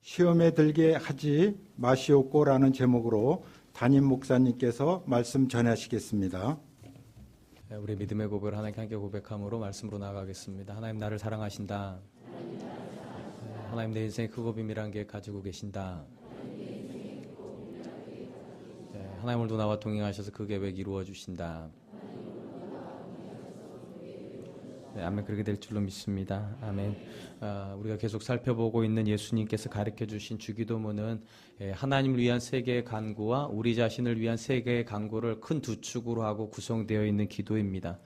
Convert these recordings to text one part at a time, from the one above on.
시험에 들게 하지 마시옵고라는 제목으로 담임 목사님께서 말씀 전하시겠습니다. 우리 믿음의 고백을 하나님께 함께 고백함으로 말씀으로 나아가겠습니다. 하나님 나를 사랑하신다. 하나님 내 인생의 크고 비밀한 계획 가지고 계신다. 하나님 오늘도 나와 동행하셔서 그 계획 이루어 주신다. 네, 아멘. 그렇게 될 줄로 믿습니다. 아멘. 우리가 계속 살펴보고 있는 예수님께서 가르쳐 주신 주기도문은 하나님을 위한 세계의 간구와 우리 자신을 위한 세계의 간구를 큰 두 축으로 하고 구성되어 있는 기도입니다.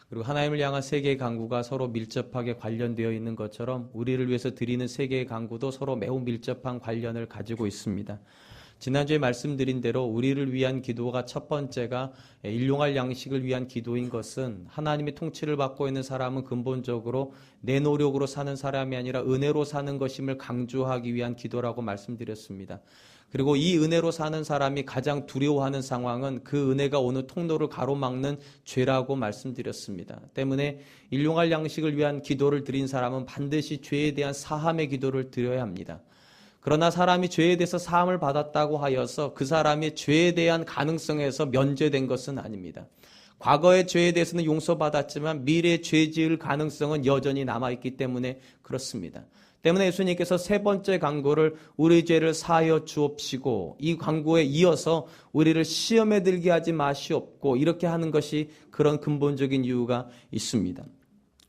그리고 하나님을 향한 세계의 간구가 서로 밀접하게 관련되어 있는 것처럼 우리를 위해서 드리는 세계의 간구도 서로 매우 밀접한 관련을 가지고 있습니다. 지난주에 말씀드린 대로 우리를 위한 기도가 첫 번째가 일용할 양식을 위한 기도인 것은 하나님의 통치를 받고 있는 사람은 근본적으로 내 노력으로 사는 사람이 아니라 은혜로 사는 것임을 강조하기 위한 기도라고 말씀드렸습니다. 그리고 이 은혜로 사는 사람이 가장 두려워하는 상황은 그 은혜가 오는 통로를 가로막는 죄라고 말씀드렸습니다. 때문에 일용할 양식을 위한 기도를 드린 사람은 반드시 죄에 대한 사함의 기도를 드려야 합니다. 그러나 사람이 죄에 대해서 사함을 받았다고 하여서 그 사람이 죄에 대한 가능성에서 면제된 것은 아닙니다. 과거의 죄에 대해서는 용서받았지만 미래의 죄 지을 가능성은 여전히 남아있기 때문에 그렇습니다. 때문에 예수님께서 세 번째 간구를 우리 죄를 사하여 주옵시고 이 간구에 이어서 우리를 시험에 들게 하지 마시옵고 이렇게 하는 것이 그런 근본적인 이유가 있습니다.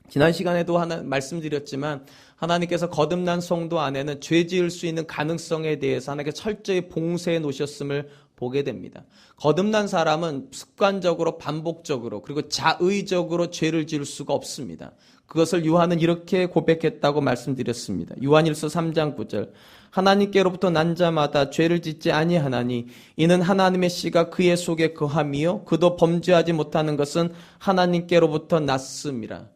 지난 시간에도 말씀드렸지만 하나님께서 거듭난 성도 안에는 죄 지을 수 있는 가능성에 대해서 하나님께 철저히 봉쇄해 놓으셨음을 보게 됩니다. 거듭난 사람은 습관적으로 반복적으로 그리고 자의적으로 죄를 지을 수가 없습니다. 그것을 요한은 이렇게 고백했다고 말씀드렸습니다. 요한일서 3장 9절 하나님께로부터 난 자마다 죄를 짓지 아니하나니 이는 하나님의 씨가 그의 속에 거함이요 그도 범죄하지 못하는 것은 하나님께로부터 났음이라.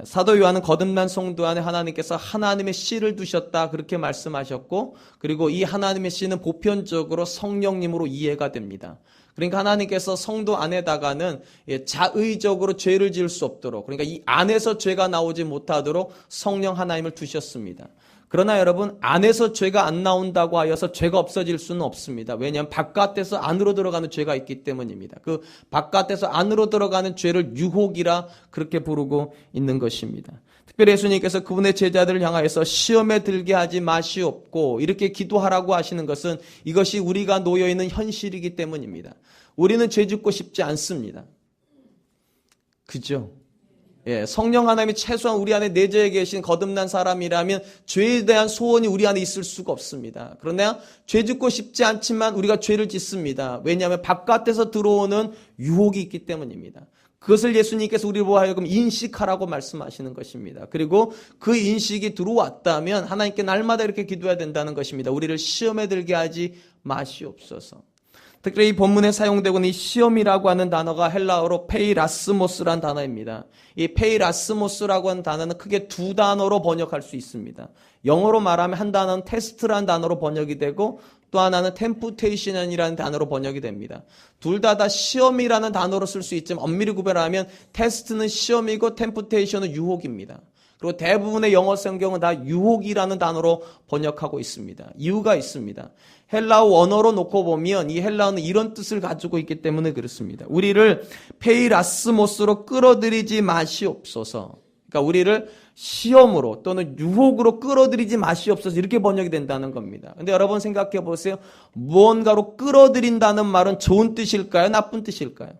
사도 요한은 거듭난 성도 안에 하나님께서 하나님의 씨를 두셨다 그렇게 말씀하셨고 그리고 이 하나님의 씨는 보편적으로 성령님으로 이해가 됩니다. 그러니까 하나님께서 성도 안에다가는 자의적으로 죄를 지을 수 없도록 그러니까 이 안에서 죄가 나오지 못하도록 성령 하나님을 두셨습니다. 그러나 여러분 안에서 죄가 안 나온다고 하여서 죄가 없어질 수는 없습니다. 왜냐하면 바깥에서 안으로 들어가는 죄가 있기 때문입니다. 그 바깥에서 안으로 들어가는 죄를 유혹이라 그렇게 부르고 있는 것입니다. 특별히 예수님께서 그분의 제자들을 향하여서 시험에 들게 하지 마시옵고 이렇게 기도하라고 하시는 것은 이것이 우리가 놓여있는 현실이기 때문입니다. 우리는 죄 짓고 싶지 않습니다. 그죠? 성령 하나님이 최소한 우리 안에 내재해 계신 거듭난 사람이라면 죄에 대한 소원이 우리 안에 있을 수가 없습니다. 그러나 죄 짓고 싶지 않지만 우리가 죄를 짓습니다. 왜냐하면 바깥에서 들어오는 유혹이 있기 때문입니다. 그것을 예수님께서 우리를 보하여금 인식하라고 말씀하시는 것입니다. 그리고 그 인식이 들어왔다면 하나님께 날마다 이렇게 기도해야 된다는 것입니다. 우리를 시험에 들게 하지 마시옵소서. 특히 이 본문에 사용되고 있는 이 시험이라고 하는 단어가 헬라어로 페이라스모스라는 단어입니다. 이 페이라스모스라고 하는 단어는 크게 두 단어로 번역할 수 있습니다. 영어로 말하면 한 단어는 테스트라는 단어로 번역이 되고 또 하나는 템프테이션이라는 단어로 번역이 됩니다. 둘 다 시험이라는 단어로 쓸 수 있지만 엄밀히 구별하면 테스트는 시험이고 템프테이션은 유혹입니다. 그리고 대부분의 영어 성경은 다 유혹이라는 단어로 번역하고 있습니다. 이유가 있습니다. 헬라어 원어로 놓고 보면 이 헬라어는 이런 뜻을 가지고 있기 때문에 그렇습니다. 우리를 페이라스모스로 끌어들이지 마시옵소서. 그러니까 우리를 시험으로 또는 유혹으로 끌어들이지 마시옵소서 이렇게 번역이 된다는 겁니다. 근데 여러분 생각해 보세요. 무언가로 끌어들인다는 말은 좋은 뜻일까요? 나쁜 뜻일까요?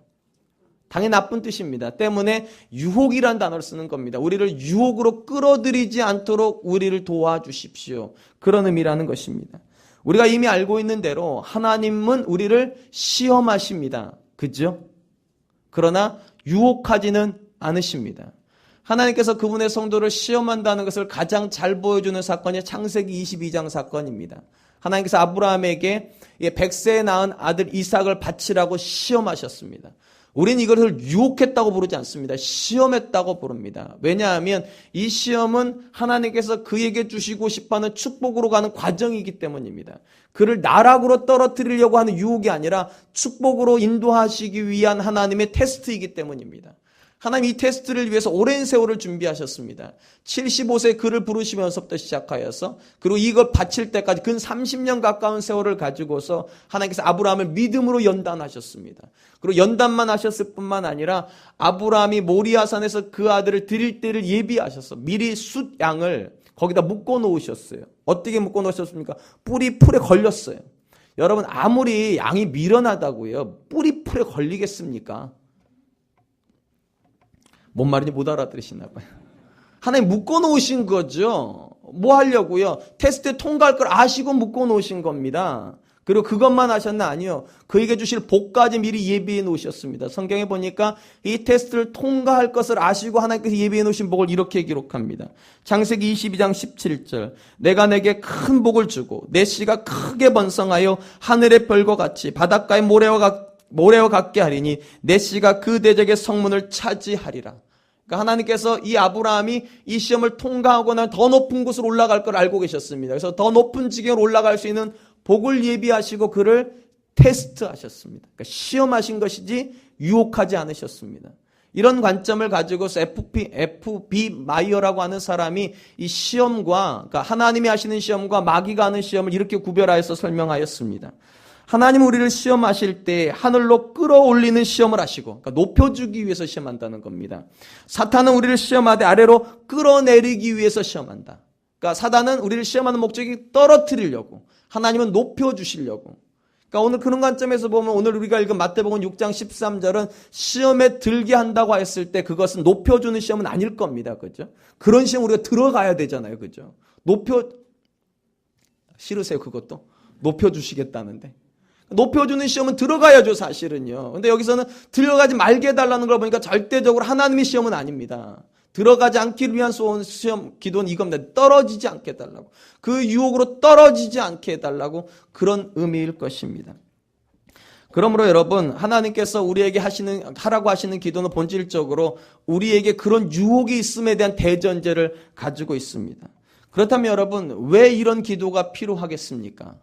당연히 나쁜 뜻입니다. 때문에 유혹이란 단어를 쓰는 겁니다. 우리를 유혹으로 끌어들이지 않도록 우리를 도와주십시오. 그런 의미라는 것입니다. 우리가 이미 알고 있는 대로 하나님은 우리를 시험하십니다. 그죠? 그러나 유혹하지는 않으십니다. 하나님께서 그분의 성도를 시험한다는 것을 가장 잘 보여주는 사건이 창세기 22장 사건입니다. 하나님께서 아브라함에게 100세에 낳은 아들 이삭을 바치라고 시험하셨습니다. 우리는 이것을 유혹했다고 부르지 않습니다. 시험했다고 부릅니다. 왜냐하면 이 시험은 하나님께서 그에게 주시고 싶어하는 축복으로 가는 과정이기 때문입니다. 그를 나락으로 떨어뜨리려고 하는 유혹이 아니라 축복으로 인도하시기 위한 하나님의 테스트이기 때문입니다. 하나님 이 테스트를 위해서 오랜 세월을 준비하셨습니다. 75세 그를 부르시면서부터 시작하여서 그리고 이걸 바칠 때까지 근 30년 가까운 세월을 가지고서 하나님께서 아브라함을 믿음으로 연단하셨습니다. 그리고 연단만 하셨을 뿐만 아니라 아브라함이 모리아산에서 그 아들을 드릴 때를 예비하셔서 미리 숫 양을 거기다 묶어 놓으셨어요. 어떻게 묶어 놓으셨습니까? 뿔이 풀에 걸렸어요. 여러분 아무리 양이 미련하다고요. 뿔이 풀에 걸리겠습니까? 뭔 말인지 못 알아들으시나 봐요. 하나님 묶어 놓으신 거죠. 뭐 하려고요? 테스트에 통과할 걸 아시고 묶어 놓으신 겁니다. 그리고 그것만 하셨나? 아니요. 그에게 주실 복까지 미리 예비해 놓으셨습니다. 성경에 보니까 이 테스트를 통과할 것을 아시고 하나님께서 예비해 놓으신 복을 이렇게 기록합니다. 창세기 22장 17절 내가 내게 큰 복을 주고 내 씨가 크게 번성하여 하늘의 별과 같이 바닷가의 모래와 같게 하리니 내 씨가 그 대적의 성문을 차지하리라. 그러니까 하나님께서 이 아브라함이 이 시험을 통과하고 나면 더 높은 곳으로 올라갈 걸 알고 계셨습니다. 그래서 더 높은 지경으로 올라갈 수 있는 복을 예비하시고 그를 테스트하셨습니다. 그러니까 시험하신 것이지 유혹하지 않으셨습니다. 이런 관점을 가지고서 F.B. 마이어라고 하는 사람이 이 시험과 그러니까 하나님이 하시는 시험과 마귀가 하는 시험을 이렇게 구별하여서 설명하였습니다. 하나님 우리를 시험하실 때 하늘로 끌어올리는 시험을 하시고 그러니까 높여주기 위해서 시험한다는 겁니다. 사탄은 우리를 시험하되 아래로 끌어내리기 위해서 시험한다. 그러니까 사단은 우리를 시험하는 목적이 떨어뜨리려고 하나님은 높여주시려고. 그러니까 오늘 그런 관점에서 보면 오늘 우리가 읽은 마태복음 6장 13절은 시험에 들게 한다고 했을 때 그것은 높여주는 시험은 아닐 겁니다. 그죠? 그런 시험 우리가 들어가야 되잖아요. 그죠? 싫으세요 그것도? 높여주시겠다는데. 높여주는 시험은 들어가야죠 사실은요. 근데 여기서는 들어가지 말게 해달라는 걸 보니까 절대적으로 하나님의 시험은 아닙니다. 들어가지 않기를 위한 시험 기도는 이겁니다. 떨어지지 않게 해달라고. 그 유혹으로 떨어지지 않게 해달라고 그런 의미일 것입니다. 그러므로 여러분 하나님께서 우리에게 하라고 하시는 기도는 본질적으로 우리에게 그런 유혹이 있음에 대한 대전제를 가지고 있습니다. 그렇다면 여러분 왜 이런 기도가 필요하겠습니까?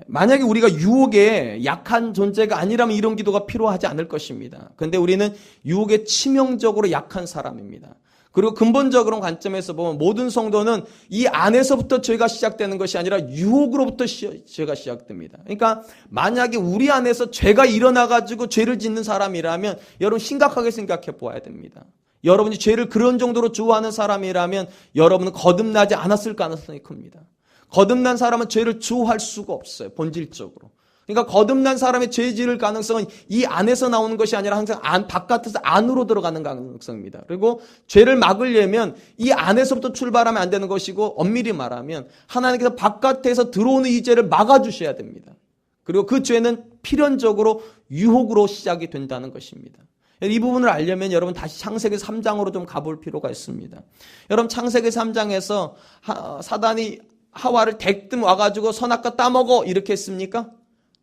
만약에 우리가 유혹에 약한 존재가 아니라면 이런 기도가 필요하지 않을 것입니다. 그런데 우리는 유혹에 치명적으로 약한 사람입니다. 그리고 근본적으로 관점에서 보면 모든 성도는 이 안에서부터 죄가 시작되는 것이 아니라 유혹으로부터 죄가 시작됩니다. 그러니까 만약에 우리 안에서 죄가 일어나가지고 죄를 짓는 사람이라면 여러분 심각하게 생각해 보아야 됩니다. 여러분이 죄를 그런 정도로 좋아하는 사람이라면 여러분은 거듭나지 않았을 가능성이 큽니다. 거듭난 사람은 죄를 주호할 수가 없어요. 본질적으로. 그러니까 거듭난 사람의 죄 지을 가능성은 이 안에서 나오는 것이 아니라 항상 바깥에서 안으로 들어가는 가능성입니다. 그리고 죄를 막으려면 이 안에서부터 출발하면 안 되는 것이고 엄밀히 말하면 하나님께서 바깥에서 들어오는 이 죄를 막아주셔야 됩니다. 그리고 그 죄는 필연적으로 유혹으로 시작이 된다는 것입니다. 이 부분을 알려면 여러분 다시 창세기 3장으로 좀 가볼 필요가 있습니다. 여러분 창세기 3장에서 사단이 하와를 대뜸 와가지고 선악과 따먹어 이렇게 했습니까?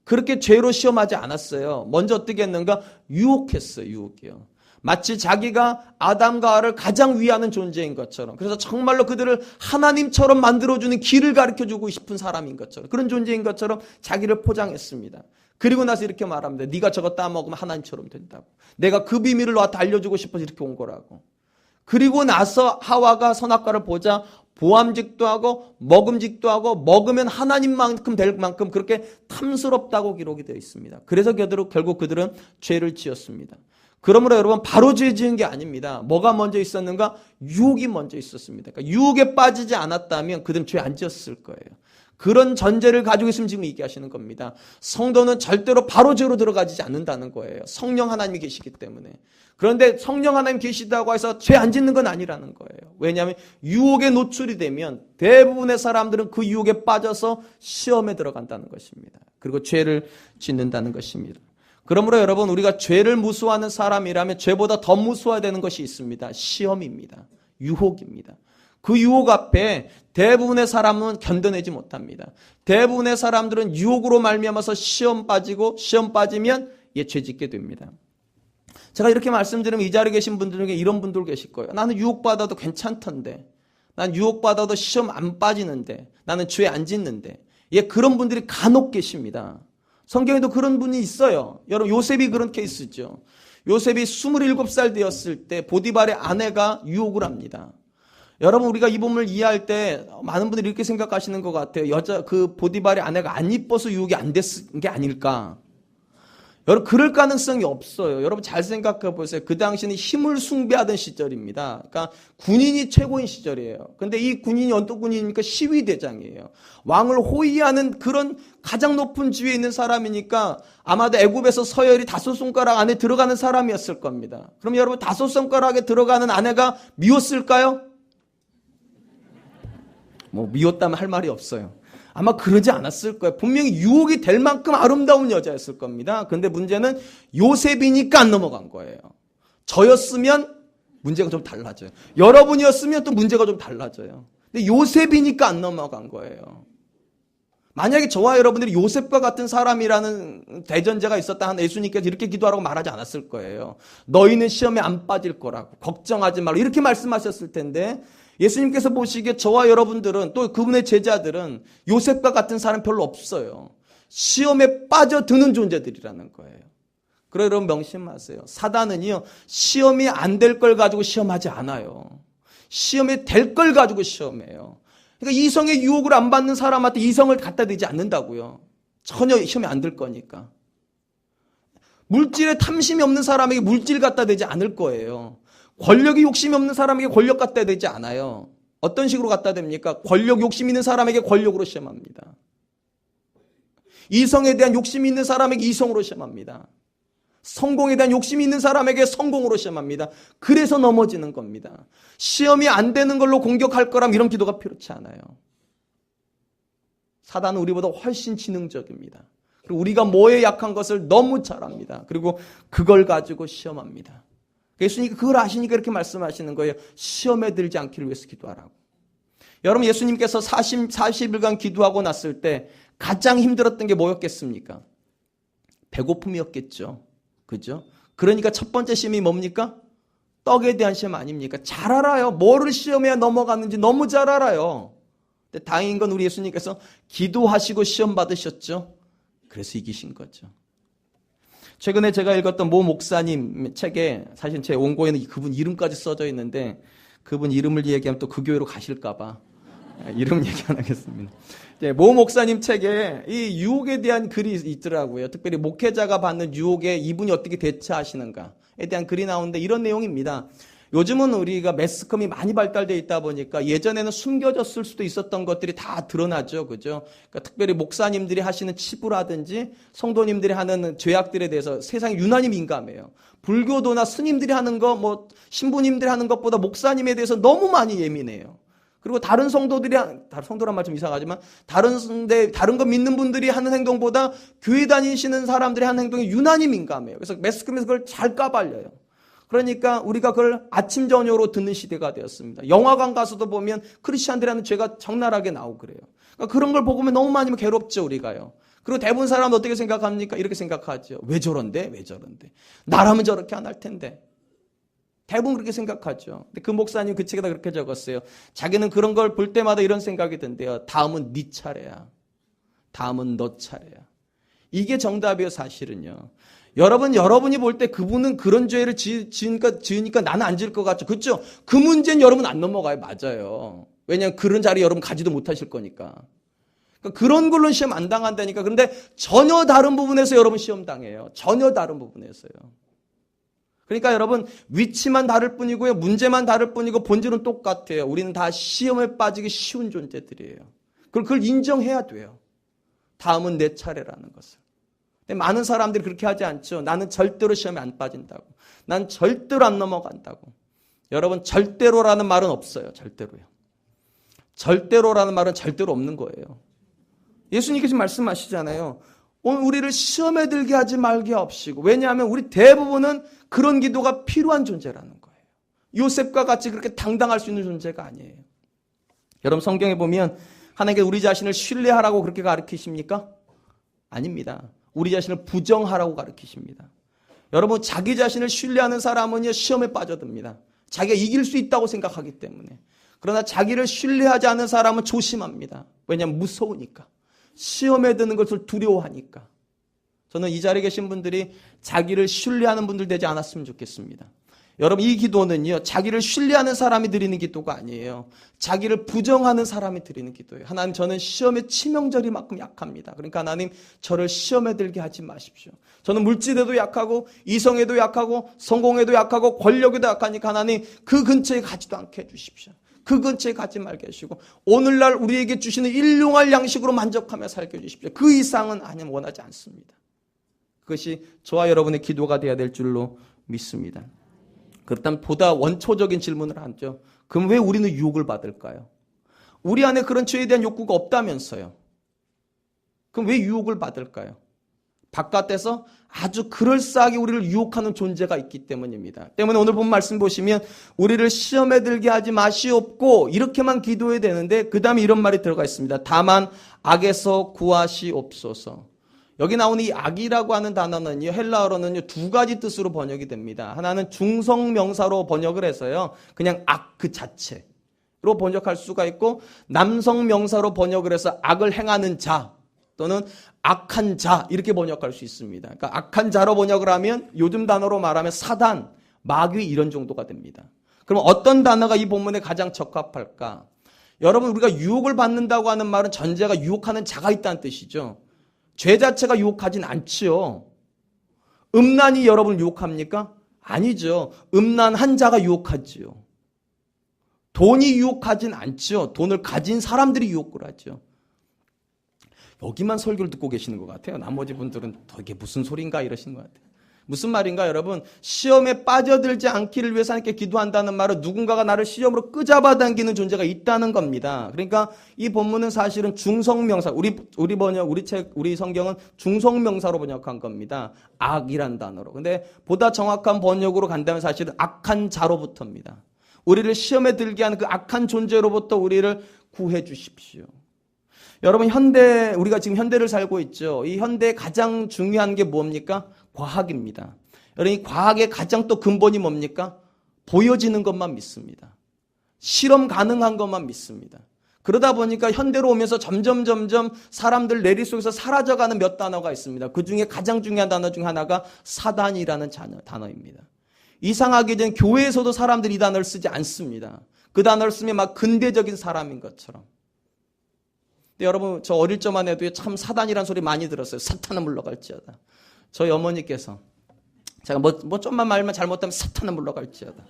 그렇게 죄로 시험하지 않았어요. 먼저 어떻게 했는가? 유혹했어요. 유혹이요. 마치 자기가 아담과 하와를 가장 위하는 존재인 것처럼 그래서 정말로 그들을 하나님처럼 만들어주는 길을 가르쳐주고 싶은 사람인 것처럼 그런 존재인 것처럼 자기를 포장했습니다. 그리고 나서 이렇게 말합니다. 네가 저거 따먹으면 하나님처럼 된다고. 내가 그 비밀을 너한테 알려주고 싶어서 이렇게 온 거라고. 그리고 나서 하와가 선악과를 보자 보암직도 하고 먹음직도 하고 먹으면 하나님만큼 될 만큼 그렇게 탐스럽다고 기록이 되어 있습니다. 그래서 결국 그들은 죄를 지었습니다. 그러므로 여러분 바로 죄 지은 게 아닙니다. 뭐가 먼저 있었는가? 유혹이 먼저 있었습니다. 그러니까 유혹에 빠지지 않았다면 그들은 죄 안 지었을 거예요. 그런 전제를 가지고 있으면 지금 얘기하시는 겁니다. 성도는 절대로 바로 죄로 들어가지 않는다는 거예요. 성령 하나님이 계시기 때문에. 그런데 성령 하나님 계시다고 해서 죄 안 짓는 건 아니라는 거예요. 왜냐하면 유혹에 노출이 되면 대부분의 사람들은 그 유혹에 빠져서 시험에 들어간다는 것입니다. 그리고 죄를 짓는다는 것입니다. 그러므로 여러분 우리가 죄를 무서워하는 사람이라면 죄보다 더 무서워야 되는 것이 있습니다. 시험입니다. 유혹입니다. 그 유혹 앞에 대부분의 사람은 견뎌내지 못합니다. 대부분의 사람들은 유혹으로 말미암아서 시험 빠지고 시험 빠지면 죄 짓게 됩니다. 제가 이렇게 말씀드리면 이 자리에 계신 분들 중에 이런 분들 계실 거예요. 나는 유혹받아도 괜찮던데. 난 유혹받아도 시험 안 빠지는데. 나는 죄 안 짓는데. 그런 분들이 간혹 계십니다. 성경에도 그런 분이 있어요. 여러분 요셉이 그런 케이스죠. 요셉이 27살 되었을 때 보디발의 아내가 유혹을 합니다. 여러분, 우리가 이 본문을 이해할 때 많은 분들이 이렇게 생각하시는 것 같아요. 그 보디발의 아내가 안 이뻐서 유혹이 안 됐은 게 아닐까. 여러분, 그럴 가능성이 없어요. 여러분 잘 생각해 보세요. 그 당시는 힘을 숭배하던 시절입니다. 그러니까 군인이 최고인 시절이에요. 근데 이 군인이 어떤 군인입니까? 시위대장이에요. 왕을 호위하는 그런 가장 높은 지위에 있는 사람이니까 아마도 애굽에서 서열이 5손가락 안에 들어가는 사람이었을 겁니다. 그럼 여러분 5손가락에 들어가는 아내가 미웠을까요? 뭐 미웠다면 할 말이 없어요. 아마 그러지 않았을 거예요. 분명히 유혹이 될 만큼 아름다운 여자였을 겁니다. 그런데 문제는 요셉이니까 안 넘어간 거예요. 저였으면 문제가 좀 달라져요. 여러분이었으면 또 문제가 좀 달라져요. 근데 요셉이니까 안 넘어간 거예요. 만약에 저와 여러분들이 요셉과 같은 사람이라는 대전제가 있었다 한 예수님께서 이렇게 기도하라고 말하지 않았을 거예요. 너희는 시험에 안 빠질 거라고 걱정하지 말고 이렇게 말씀하셨을 텐데 예수님께서 보시기에 저와 여러분들은 또 그분의 제자들은 요셉과 같은 사람 별로 없어요. 시험에 빠져드는 존재들이라는 거예요. 그래 여러분 명심하세요. 사단은요 시험이 안 될 걸 가지고 시험하지 않아요. 시험이 될 걸 가지고 시험해요. 그러니까 이성의 유혹을 안 받는 사람한테 이성을 갖다 대지 않는다고요. 전혀 시험이 안 될 거니까. 물질에 탐심이 없는 사람에게 물질 갖다 대지 않을 거예요. 권력이 욕심이 없는 사람에게 권력 갖다 대지 않아요. 어떤 식으로 갖다 댑니까? 권력 욕심 있는 사람에게 권력으로 시험합니다. 이성에 대한 욕심이 있는 사람에게 이성으로 시험합니다. 성공에 대한 욕심이 있는 사람에게 성공으로 시험합니다. 그래서 넘어지는 겁니다. 시험이 안 되는 걸로 공격할 거라면 이런 기도가 필요치 않아요. 사단은 우리보다 훨씬 지능적입니다. 그리고 우리가 뭐에 약한 것을 너무 잘 압니다. 그리고 그걸 가지고 시험합니다. 예수님이 그걸 아시니까 이렇게 말씀하시는 거예요. 시험에 들지 않기를 위해서 기도하라고. 여러분 예수님께서 40일간 기도하고 났을 때 가장 힘들었던 게 뭐였겠습니까? 배고픔이었겠죠. 그죠? 그러니까 첫 번째 시험이 뭡니까? 떡에 대한 시험 아닙니까? 잘 알아요. 뭐를 시험해야 넘어갔는지 너무 잘 알아요. 근데 다행인 건 우리 예수님께서 기도하시고 시험 받으셨죠. 그래서 이기신 거죠. 최근에 제가 읽었던 모 목사님 책에 사실 제 원고에는 그분 이름까지 써져 있는데 그분 이름을 얘기하면 또 그 교회로 가실까 봐 이름 얘기 안 하겠습니다. 모 목사님 책에 이 유혹에 대한 글이 있더라고요. 특별히 목회자가 받는 유혹에 이분이 어떻게 대처하시는가에 대한 글이 나오는데 이런 내용입니다. 요즘은 우리가 매스컴이 많이 발달되어 있다 보니까 예전에는 숨겨졌을 수도 있었던 것들이 다 드러나죠. 그죠? 그러니까 특별히 목사님들이 하시는 치부라든지 성도님들이 하는 죄악들에 대해서 세상이 유난히 민감해요. 불교도나 스님들이 하는 거, 신부님들이 하는 것보다 목사님에 대해서 너무 많이 예민해요. 그리고 다른 성도란 말 좀 이상하지만 다른 거 믿는 분들이 하는 행동보다 교회 다니시는 사람들이 하는 행동이 유난히 민감해요. 그래서 매스컴에서 그걸 잘 까발려요. 그러니까 우리가 그걸 아침 저녁으로 듣는 시대가 되었습니다. 영화관 가서도 보면 크리스찬들이 하는 죄가 적나라하게 나오고 그래요. 그러니까 그런 걸 보면 너무 많이 괴롭죠, 우리가요. 그리고 대부분 사람은 어떻게 생각합니까? 이렇게 생각하죠. 왜 저런데? 나라면 저렇게 안 할 텐데. 대부분 그렇게 생각하죠. 근데 그 목사님 그 책에다 그렇게 적었어요. 자기는 그런 걸 볼 때마다 이런 생각이 든대요. 다음은 네 차례야. 다음은 너 차례야. 이게 정답이에요, 사실은요. 여러분이 볼 때 그분은 그런 죄를 지으니까 나는 안 지을 것 같죠. 그렇죠? 그 문제는 여러분 안 넘어가요. 맞아요. 왜냐하면 그런 자리 여러분 가지도 못하실 거니까. 그러니까 그런 걸로 시험 안 당한다니까. 그런데 전혀 다른 부분에서 여러분 시험 당해요. 전혀 다른 부분에서요. 그러니까 여러분 위치만 다를 뿐이고요. 문제만 다를 뿐이고 본질은 똑같아요. 우리는 다 시험에 빠지기 쉬운 존재들이에요. 그걸 인정해야 돼요. 다음은 내 차례라는 것을. 많은 사람들이 그렇게 하지 않죠. 나는 절대로 시험에 안 빠진다고. 난 절대로 안 넘어간다고. 여러분 절대로라는 말은 없어요. 절대로요. 절대로라는 말은 절대로 없는 거예요. 예수님께서 말씀하시잖아요. 오늘 우리를 시험에 들게 하지 말게 하옵시고. 왜냐하면 우리 대부분은 그런 기도가 필요한 존재라는 거예요. 요셉과 같이 그렇게 당당할 수 있는 존재가 아니에요. 여러분 성경에 보면 하나님께 우리 자신을 신뢰하라고 그렇게 가르치십니까? 아닙니다. 우리 자신을 부정하라고 가르치십니다. 여러분 자기 자신을 신뢰하는 사람은요 시험에 빠져듭니다. 자기가 이길 수 있다고 생각하기 때문에. 그러나 자기를 신뢰하지 않는 사람은 조심합니다. 왜냐하면 무서우니까. 시험에 드는 것을 두려워하니까. 저는 이 자리에 계신 분들이 자기를 신뢰하는 분들 되지 않았으면 좋겠습니다. 여러분, 이 기도는요, 자기를 신뢰하는 사람이 드리는 기도가 아니에요. 자기를 부정하는 사람이 드리는 기도예요. 하나님, 저는 시험에 치명적이만큼 약합니다. 그러니까 하나님, 저를 시험에 들게 하지 마십시오. 저는 물질에도 약하고 이성에도 약하고 성공에도 약하고 권력에도 약하니까 하나님, 그 근처에 가지도 않게 해주십시오. 그 근처에 가지 말게 하시고 오늘날 우리에게 주시는 일용할 양식으로 만족하며 살게 해주십시오. 그 이상은 하나님 원하지 않습니다. 그것이 저와 여러분의 기도가 되어야 될 줄로 믿습니다. 그렇다면 보다 원초적인 질문을 하죠. 그럼 왜 우리는 유혹을 받을까요? 우리 안에 그런 죄에 대한 욕구가 없다면서요. 그럼 왜 유혹을 받을까요? 바깥에서 아주 그럴싸하게 우리를 유혹하는 존재가 있기 때문입니다. 때문에 오늘 본 말씀 보시면 우리를 시험에 들게 하지 마시옵고 이렇게만 기도해야 되는데 그 다음에 이런 말이 들어가 있습니다. 다만 악에서 구하시옵소서. 여기 나오는 이 악이라고 하는 단어는요, 헬라어로는요, 두 가지 뜻으로 번역이 됩니다. 하나는 중성명사로 번역을 해서요, 그냥 악 그 자체로 번역할 수가 있고, 남성명사로 번역을 해서 악을 행하는 자 또는 악한 자 이렇게 번역할 수 있습니다. 그러니까 악한 자로 번역을 하면 요즘 단어로 말하면 사단, 마귀 이런 정도가 됩니다. 그럼 어떤 단어가 이 본문에 가장 적합할까? 여러분, 우리가 유혹을 받는다고 하는 말은 전제가 유혹하는 자가 있다는 뜻이죠. 죄 자체가 유혹하진 않지요. 음란이 여러분을 유혹합니까? 아니죠. 음란한 자가 유혹하지요. 돈이 유혹하진 않지요. 돈을 가진 사람들이 유혹을 하죠. 여기만 설교를 듣고 계시는 것 같아요. 나머지 분들은 이게 무슨 소린가 이러시는 것 같아요. 무슨 말인가 여러분? 시험에 빠져들지 않기를 위해서 하나님께 기도한다는 말은 누군가가 나를 시험으로 끄잡아 당기는 존재가 있다는 겁니다. 그러니까 이 본문은 사실은 중성명사, 우리 성경은 중성명사로 번역한 겁니다. 악이란 단어로. 근데 보다 정확한 번역으로 간다면 사실은 악한 자로부터입니다. 우리를 시험에 들게 하는 그 악한 존재로부터 우리를 구해 주십시오. 여러분, 우리가 지금 현대를 살고 있죠. 이 현대의 가장 중요한 게 뭡니까? 과학입니다. 여러분, 이 과학의 가장 또 근본이 뭡니까? 보여지는 것만 믿습니다. 실험 가능한 것만 믿습니다. 그러다 보니까 현대로 오면서 점점 사람들 내리 속에서 사라져가는 몇 단어가 있습니다. 그 중에 가장 중요한 단어 중 하나가 사단이라는 단어입니다. 이상하게 된 교회에서도 사람들이 이 단어를 쓰지 않습니다. 그 단어를 쓰면 막 근대적인 사람인 것처럼. 근데 여러분, 저 어릴 적만 해도 참 사단이라는 소리 많이 들었어요. 사탄은 물러갈지어다. 저희 어머니께서 제가 뭐 좀만 말만 잘못하면 사탄은 물러갈지어다.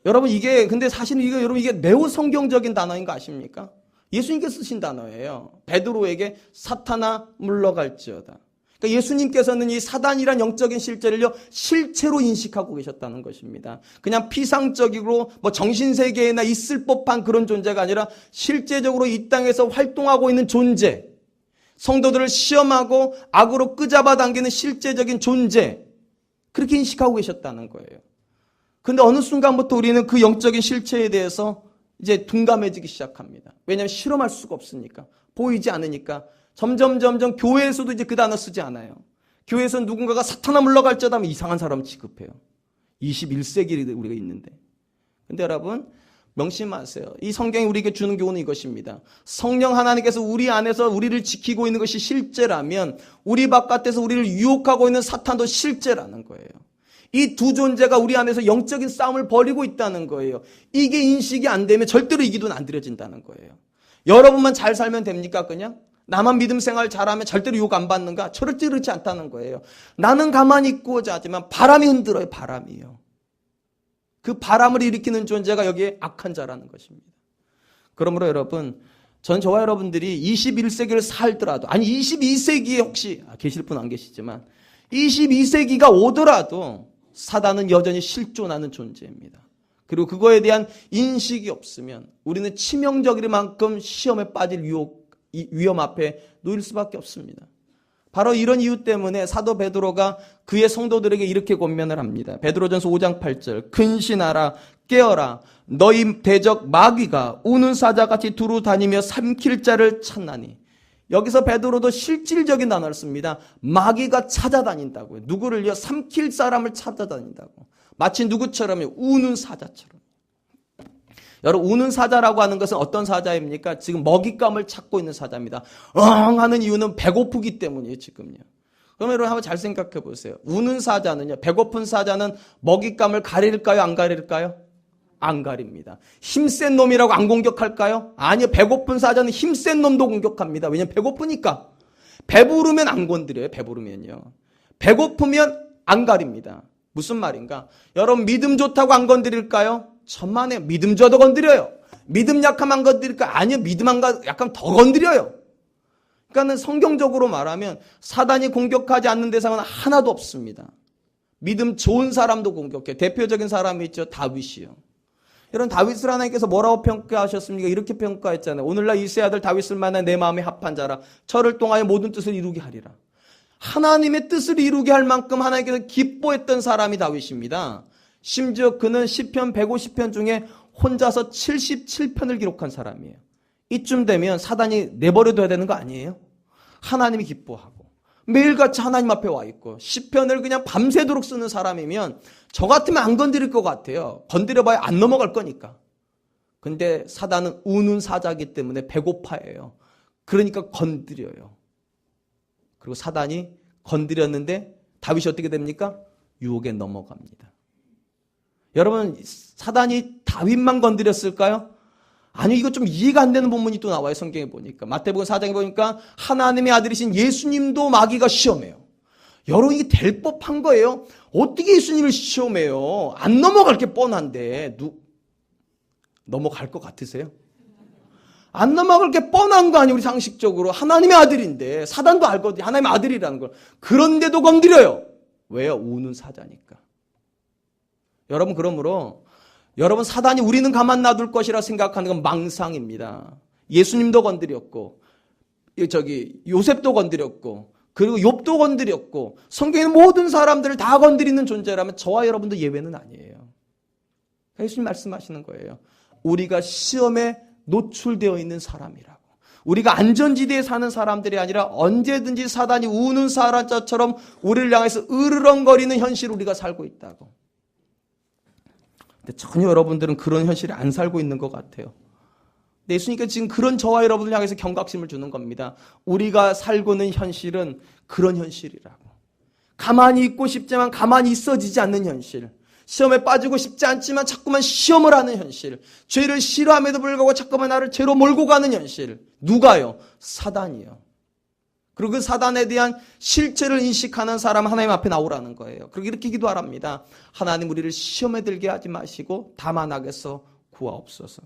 여러분, 근데 사실은 이게 매우 성경적인 단어인 거 아십니까? 예수님께서 쓰신 단어예요. 베드로에게 사탄아 물러갈지어다. 그러니까 예수님께서는 이 사단이란 영적인 실제를요, 실체로 인식하고 계셨다는 것입니다. 그냥 피상적이고 정신세계에나 있을 법한 그런 존재가 아니라 실제적으로 이 땅에서 활동하고 있는 존재, 성도들을 시험하고 악으로 끄잡아 당기는 실제적인 존재, 그렇게 인식하고 계셨다는 거예요. 근데 어느 순간부터 우리는 그 영적인 실체에 대해서 이제 둔감해지기 시작합니다. 왜냐하면 실험할 수가 없으니까, 보이지 않으니까. 점점 교회에서도 이제 그 단어 쓰지 않아요. 교회에서는 누군가가 사탄아 물러갈지어다 하면 이상한 사람 취급해요. 21세기에 우리가 있는데. 근데 여러분, 명심하세요. 이 성경이 우리에게 주는 교훈은 이것입니다. 성령 하나님께서 우리 안에서 우리를 지키고 있는 것이 실제라면 우리 바깥에서 우리를 유혹하고 있는 사탄도 실제라는 거예요. 이 두 존재가 우리 안에서 영적인 싸움을 벌이고 있다는 거예요. 이게 인식이 안 되면 절대로 이 기도는 안 드려진다는 거예요. 여러분만 잘 살면 됩니까? 그냥? 나만 믿음 생활 잘하면 절대로 유혹 안 받는가? 절대 그렇지 않다는 거예요. 나는 가만히 있고자 하지만 바람이 흔들어요. 바람이요. 그 바람을 일으키는 존재가 여기에 악한 자라는 것입니다. 그러므로 여러분, 저와 여러분들이 21세기를 살더라도, 아니 22세기에 혹시 계실 분 안 계시지만 22세기가 오더라도 사단은 여전히 실존하는 존재입니다. 그리고 그거에 대한 인식이 없으면 우리는 치명적일 만큼 시험에 빠질 위험 앞에 놓일 수밖에 없습니다. 바로 이런 이유 때문에 사도 베드로가 그의 성도들에게 이렇게 권면을 합니다. 베드로전서 5장 8절, 근신하라, 깨어라, 너희 대적 마귀가 우는 사자같이 두루 다니며 삼킬 자를 찾나니. 여기서 베드로도 실질적인 단어를 씁니다. 마귀가 찾아다닌다고요. 누구를요? 삼킬 사람을 찾아다닌다고. 마치 누구처럼요? 우는 사자처럼. 여러분, 우는 사자라고 하는 것은 어떤 사자입니까? 지금 먹잇감을 찾고 있는 사자입니다. 하는 이유는 배고프기 때문이에요, 지금요. 그럼 여러분 한번 잘 생각해 보세요. 우는 사자는요, 배고픈 사자는 먹잇감을 가릴까요, 안 가릴까요? 안 가립니다. 힘센 놈이라고 안 공격할까요? 아니요, 배고픈 사자는 힘센 놈도 공격합니다. 왜냐면 배고프니까. 배부르면 안 건드려요, 배부르면요. 배고프면 안 가립니다. 무슨 말인가? 여러분, 믿음 좋다고 안 건드릴까요? 천만에 믿음 좋아도 건드려요. 믿음 약하면 안 건드릴까요? 아니요, 믿음 약하면 더 건드려요. 그러니까 성경적으로 말하면 사단이 공격하지 않는 대상은 하나도 없습니다. 믿음 좋은 사람도 공격해요. 대표적인 사람이 있죠, 다윗이요. 여러분, 다윗을 하나님께서 뭐라고 평가하셨습니까? 이렇게 평가했잖아요. 오늘날 이새의 아들 다윗을 만나 내 마음에 합한 자라. 저를 통하여 모든 뜻을 이루게 하리라. 하나님의 뜻을 이루게 할 만큼 하나님께서 기뻐했던 사람이 다윗입니다. 심지어 그는 시편 150편 중에 혼자서 77편을 기록한 사람이에요. 이쯤 되면 사단이 내버려둬야 되는 거 아니에요? 하나님이 기뻐하고 매일같이 하나님 앞에 와 있고 시편을 그냥 밤새도록 쓰는 사람이면 저 같으면 안 건드릴 것 같아요. 건드려봐야 안 넘어갈 거니까. 근데 사단은 우는 사자이기 때문에 배고파해요. 그러니까 건드려요. 그리고 사단이 건드렸는데 다윗이 어떻게 됩니까? 유혹에 넘어갑니다. 여러분, 사단이 다윗만 건드렸을까요? 아니, 이거 좀 이해가 안 되는 본문이 또 나와요, 성경에 보니까. 마태복음 4장에 보니까 하나님의 아들이신 예수님도 마귀가 시험해요. 여러분, 이게 될 법한 거예요? 어떻게 예수님을 시험해요? 안 넘어갈 게 뻔한데, 넘어갈 것 같으세요? 안 넘어갈 게 뻔한 거 아니에요, 우리 상식적으로. 하나님의 아들인데, 사단도 알거든요, 하나님의 아들이라는 걸. 그런데도 건드려요. 왜요? 우는 사자니까. 여러분, 그러므로 여러분, 사단이 우리는 가만 놔둘 것이라 생각하는 건 망상입니다. 예수님도 건드렸고 요셉도 건드렸고 그리고 욥도 건드렸고 성경의 모든 사람들을 다 건드리는 존재라면 저와 여러분도 예외는 아니에요. 예수님 말씀하시는 거예요. 우리가 시험에 노출되어 있는 사람이라고. 우리가 안전지대에 사는 사람들이 아니라 언제든지 사단이 우는 사자처럼 우리를 향해서 으르렁거리는 현실을 우리가 살고 있다고. 근데 전혀 여러분들은 그런 현실에 안 살고 있는 것 같아요. 근데 예수님께서 지금 그런 저와 여러분을 향해서 경각심을 주는 겁니다. 우리가 살고 있는 현실은 그런 현실이라고. 가만히 있고 싶지만 가만히 있어지지 않는 현실. 시험에 빠지고 싶지 않지만 자꾸만 시험을 하는 현실. 죄를 싫어함에도 불구하고 자꾸만 나를 죄로 몰고 가는 현실. 누가요? 사단이요. 그리고 그 사단에 대한 실체를 인식하는 사람 하나님 앞에 나오라는 거예요. 그리고 이렇게 기도하랍니다. 하나님, 우리를 시험에 들게 하지 마시고 다만 악에서 구하옵소서.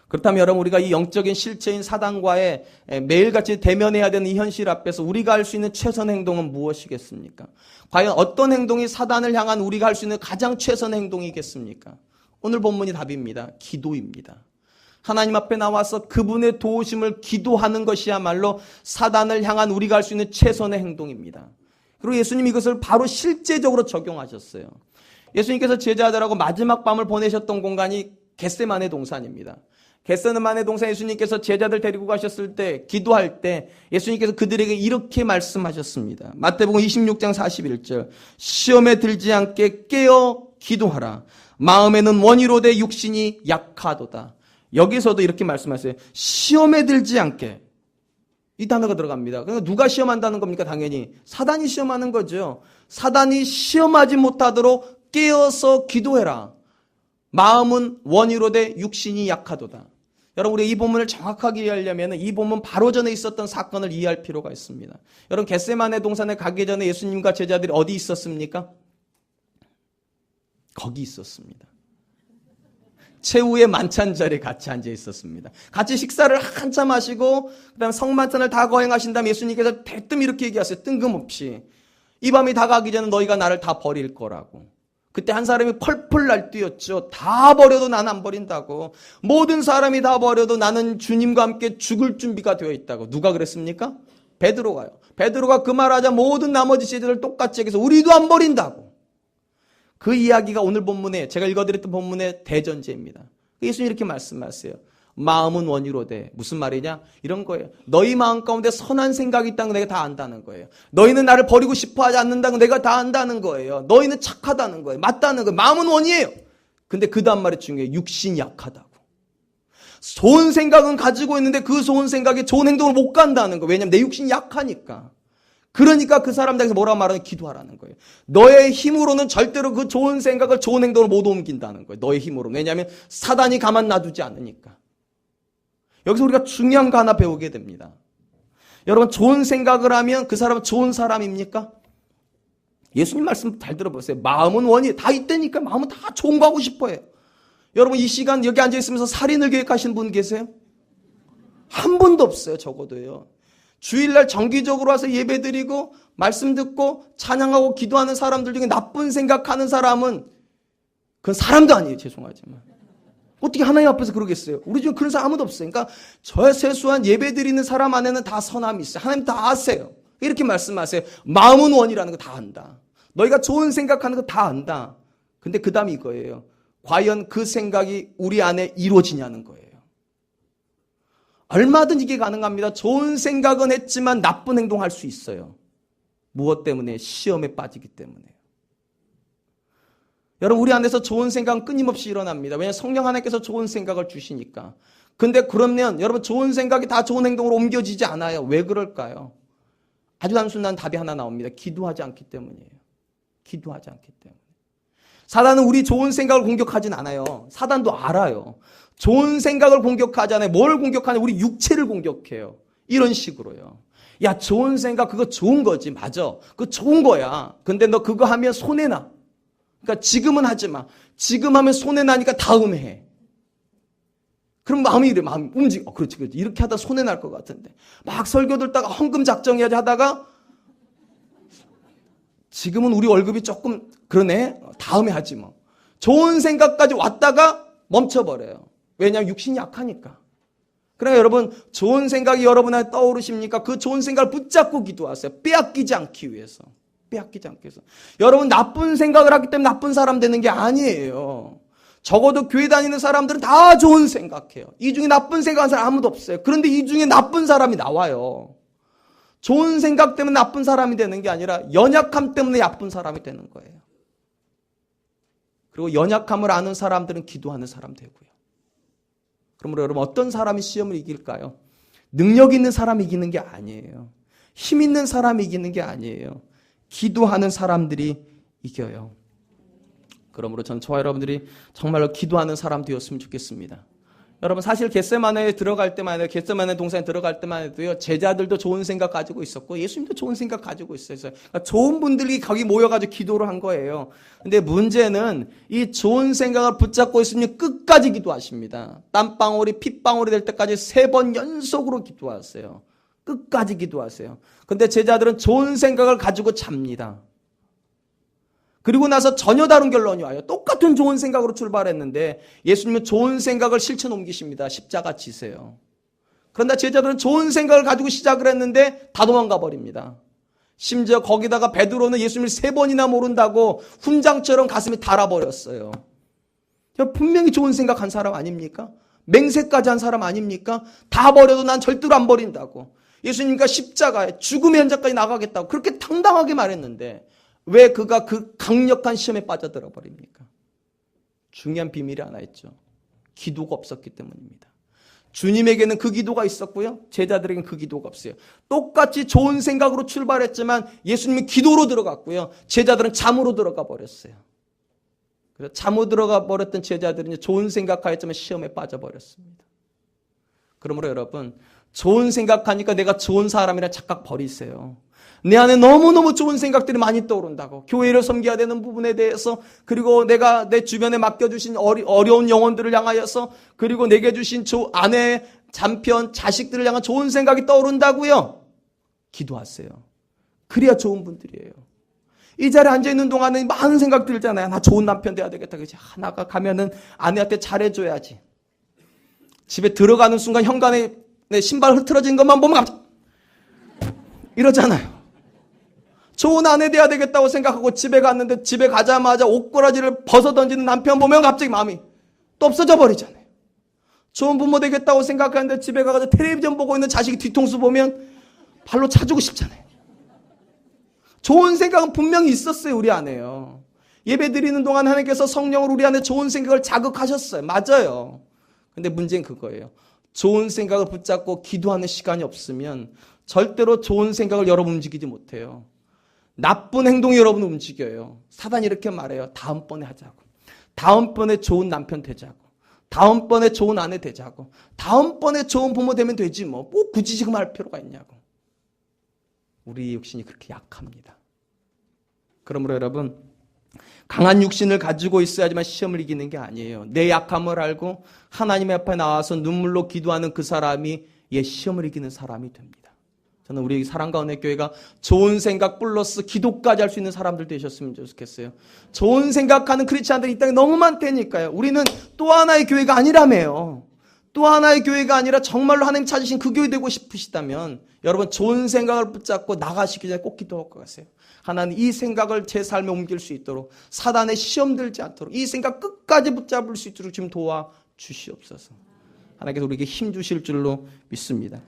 그렇다면 여러분, 우리가 이 영적인 실체인 사단과의 매일같이 대면해야 되는 이 현실 앞에서 우리가 할 수 있는 최선 행동은 무엇이겠습니까? 과연 어떤 행동이 사단을 향한 우리가 할 수 있는 가장 최선 행동이겠습니까? 오늘 본문이 답입니다. 기도입니다. 하나님 앞에 나와서 그분의 도우심을 기도하는 것이야말로 사단을 향한 우리가 할 수 있는 최선의 행동입니다. 그리고 예수님이 이것을 바로 실제적으로 적용하셨어요. 예수님께서 제자들하고 마지막 밤을 보내셨던 공간이 겟세마네 동산입니다. 겟세마네 동산 예수님께서 제자들 데리고 가셨을 때, 기도할 때 예수님께서 그들에게 이렇게 말씀하셨습니다. 마태복음 26장 41절. 시험에 들지 않게 깨어 기도하라. 마음에는 원이로되 육신이 약하도다. 여기서도 이렇게 말씀하세요. 시험에 들지 않게. 이 단어가 들어갑니다. 그러니까 누가 시험한다는 겁니까? 당연히 사단이 시험하는 거죠. 사단이 시험하지 못하도록 깨어서 기도해라. 마음은 원이로되 육신이 약하도다. 여러분, 우리 이 본문을 정확하게 이해하려면 이 본문 바로 전에 있었던 사건을 이해할 필요가 있습니다. 여러분, 겟세마네 동산에 가기 전에 예수님과 제자들이 어디 있었습니까? 거기 있었습니다. 최후의 만찬 자리에 같이 앉아 있었습니다. 같이 식사를 한참 하시고 그다음에 성만찬을 다 거행하신 다음에 예수님께서 대뜸 이렇게 얘기하세요. 뜬금없이. 이 밤이 다가기 전에 너희가 나를 다 버릴 거라고. 그때 한 사람이 펄펄 날뛰었죠. 다 버려도 나는 안 버린다고. 모든 사람이 다 버려도 나는 주님과 함께 죽을 준비가 되어 있다고. 누가 그랬습니까? 베드로가요. 베드로가 그 말하자 모든 나머지 제자들 똑같이 얘기해서 우리도 안 버린다고. 그 이야기가 오늘 본문에, 제가 읽어드렸던 본문의 대전제입니다. 예수님이 이렇게 말씀하세요. 마음은 원이로되. 무슨 말이냐? 이런 거예요. 너희 마음 가운데 선한 생각이 있다는 거 내가 다 안다는 거예요. 너희는 나를 버리고 싶어 하지 않는다는 거 내가 다 안다는 거예요. 너희는 착하다는 거예요. 맞다는 거예요. 마음은 원이에요. 근데 그 다음 말이 중요해요. 육신이 약하다고. 좋은 생각은 가지고 있는데 그 좋은 생각이 좋은 행동을 못 간다는 거예요. 왜냐하면 내 육신이 약하니까. 그러니까 그 사람들에게 뭐라고 말하는 기도하라는 거예요. 너의 힘으로는 절대로 그 좋은 생각을 좋은 행동으로 못 옮긴다는 거예요. 너의 힘으로. 왜냐하면 사단이 가만 놔두지 않으니까. 여기서 우리가 중요한 거 하나 배우게 됩니다. 여러분, 좋은 생각을 하면 그 사람은 좋은 사람입니까? 예수님 말씀 잘 들어보세요. 마음은 원이 다 있다니까. 마음은 다 좋은 거 하고 싶어요. 여러분, 이 시간 여기 앉아 있으면서 살인을 계획하시는 분 계세요? 한 분도 없어요. 적어도요. 주일날 정기적으로 와서 예배드리고 말씀 듣고 찬양하고 기도하는 사람들 중에 나쁜 생각하는 사람은 그건 사람도 아니에요. 죄송하지만. 어떻게 하나님 앞에서 그러겠어요? 우리 중에 그런 사람 아무도 없어요. 그러니까 저 세수한 예배드리는 사람 안에는 다 선함이 있어요. 하나님 다 아세요. 이렇게 말씀하세요. 마음은 원이라는 거 다 안다. 너희가 좋은 생각하는 거 다 안다. 근데 그 다음이 이거예요. 과연 그 생각이 우리 안에 이루어지냐는 거예요. 얼마든지 이게 가능합니다. 좋은 생각은 했지만 나쁜 행동할 수 있어요. 무엇 때문에? 시험에 빠지기 때문에요. 여러분, 우리 안에서 좋은 생각은 끊임없이 일어납니다. 왜냐하면 성령 하나님께서 좋은 생각을 주시니까. 근데 그러면 여러분, 좋은 생각이 다 좋은 행동으로 옮겨지지 않아요. 왜 그럴까요? 아주 단순한 답이 하나 나옵니다. 기도하지 않기 때문이에요. 기도하지 않기 때문에. 사단은 우리 좋은 생각을 공격하진 않아요. 사단도 알아요. 좋은 생각을 공격하지 않아요. 뭘 공격하냐? 우리 육체를 공격해요. 이런 식으로요. 야, 좋은 생각 그거 좋은 거지. 맞아. 그거 좋은 거야. 근데 너 그거 하면 손해나. 그러니까 지금은 하지 마. 지금 하면 손해나니까 다음에 해. 그럼 마음이 이래. 마음이 움직여. 그렇지. 이렇게 하다 손해날 것 같은데. 막 설교 듣다가 헌금 작정해야지 하다가 지금은 우리 월급이 조금 그러네. 다음에 하지 뭐. 좋은 생각까지 왔다가 멈춰버려요. 왜냐하면 육신이 약하니까. 그러니까 여러분, 좋은 생각이 여러분 안에 떠오르십니까? 그 좋은 생각을 붙잡고 기도하세요. 빼앗기지 않기 위해서. 빼앗기지 않기 위해서. 여러분, 나쁜 생각을 하기 때문에 나쁜 사람 되는 게 아니에요. 적어도 교회 다니는 사람들은 다 좋은 생각해요. 이 중에 나쁜 생각하는 사람 아무도 없어요. 그런데 이 중에 나쁜 사람이 나와요. 좋은 생각 때문에 나쁜 사람이 되는 게 아니라 연약함 때문에 나쁜 사람이 되는 거예요. 그리고 연약함을 아는 사람들은 기도하는 사람 되고요. 그러므로 여러분, 어떤 사람이 시험을 이길까요? 능력 있는 사람이 이기는 게 아니에요. 힘 있는 사람이 이기는 게 아니에요. 기도하는 사람들이 이겨요. 그러므로 저와 여러분들이 정말로 기도하는 사람 되었으면 좋겠습니다. 여러분, 사실 겟세마네에 들어갈 때만 해도, 겟세마네 동산에 들어갈 때만 해도요, 제자들도 좋은 생각 가지고 있었고 예수님도 좋은 생각 가지고 있었어요. 그러니까 좋은 분들이 거기 모여가지고 기도를 한 거예요. 근데 문제는 이 좋은 생각을 붙잡고 있으면 끝까지 기도하십니다. 땀방울이 핏방울이 될 때까지 3번 연속으로 기도하세요. 끝까지 기도하세요. 근데 제자들은 좋은 생각을 가지고 잡니다. 그리고 나서 전혀 다른 결론이 와요. 똑같은 좋은 생각으로 출발했는데 예수님은 좋은 생각을 실천 옮기십니다. 십자가 지세요. 그런데 제자들은 좋은 생각을 가지고 시작을 했는데 다 도망가 버립니다. 심지어 거기다가 베드로는 예수님을 3번이나 모른다고 훈장처럼 가슴이 달아버렸어요. 분명히 좋은 생각한 사람 아닙니까? 맹세까지 한 사람 아닙니까? 다 버려도 난 절대로 안 버린다고. 예수님과 십자가에 죽음의 현장까지 나가겠다고 그렇게 당당하게 말했는데 왜 그가 그 강력한 시험에 빠져들어 버립니까? 중요한 비밀이 하나 있죠. 기도가 없었기 때문입니다. 주님에게는 그 기도가 있었고요. 제자들에게는 그 기도가 없어요. 똑같이 좋은 생각으로 출발했지만 예수님이 기도로 들어갔고요. 제자들은 잠으로 들어가 버렸어요. 그래서 잠으로 들어가 버렸던 제자들은 좋은 생각하였지만 시험에 빠져버렸습니다. 그러므로 여러분, 좋은 생각하니까 내가 좋은 사람이라 착각 버리세요. 내 안에 너무너무 좋은 생각들이 많이 떠오른다고. 교회를 섬겨야 되는 부분에 대해서, 그리고 내가 내 주변에 맡겨주신 어려운 영혼들을 향하여서, 그리고 내게 주신 아내, 남편, 자식들을 향한 좋은 생각이 떠오른다고요. 기도하세요. 그래야 좋은 분들이에요. 이 자리에 앉아있는 동안에 많은 생각 들잖아요. 나 좋은 남편 돼야 되겠다. 그치? 나가 가면은 아내한테 잘해줘야지. 집에 들어가는 순간 현관에 내 신발 흐트러진 것만 보면 갑자기 이러잖아요. 좋은 아내 돼야 되겠다고 생각하고 집에 갔는데 집에 가자마자 옷꼬라지를 벗어 던지는 남편 보면 갑자기 마음이 또 없어져 버리잖아요. 좋은 부모 되겠다고 생각하는데 집에 가서 텔레비전 보고 있는 자식이 뒤통수 보면 발로 차주고 싶잖아요. 좋은 생각은 분명히 있었어요, 우리 안에요. 예배 드리는 동안 하나님께서 성령으로 우리 안에 좋은 생각을 자극하셨어요. 맞아요. 근데 문제는 그거예요. 좋은 생각을 붙잡고 기도하는 시간이 없으면 절대로 좋은 생각을 여러분 움직이지 못해요. 나쁜 행동이 여러분 움직여요. 사단이 이렇게 말해요. 다음번에 하자고. 다음번에 좋은 남편 되자고. 다음번에 좋은 아내 되자고. 다음번에 좋은 부모 되면 되지 뭐. 꼭 굳이 지금 할 필요가 있냐고. 우리 육신이 그렇게 약합니다. 그러므로 여러분, 강한 육신을 가지고 있어야지만 시험을 이기는 게 아니에요. 내 약함을 알고 하나님 앞에 나와서 눈물로 기도하는 그 사람이 시험을 이기는 사람이 됩니다. 저는 우리 사랑과 은혜 교회가 좋은 생각 플러스 기도까지 할 수 있는 사람들 되셨으면 좋겠어요. 좋은 생각하는 크리스찬들이 이 땅에 너무 많다니까요. 우리는 또 하나의 교회가 아니라며요. 또 하나의 교회가 아니라 정말로 하나님 찾으신 그 교회 되고 싶으시다면 여러분 좋은 생각을 붙잡고 나가시기 전에 꼭 기도하고 가세요. 하나님 이 생각을 제 삶에 옮길 수 있도록 사단에 시험 들지 않도록 이 생각 끝까지 붙잡을 수 있도록 지금 도와주시옵소서. 하나님께서 우리에게 힘 주실 줄로 믿습니다.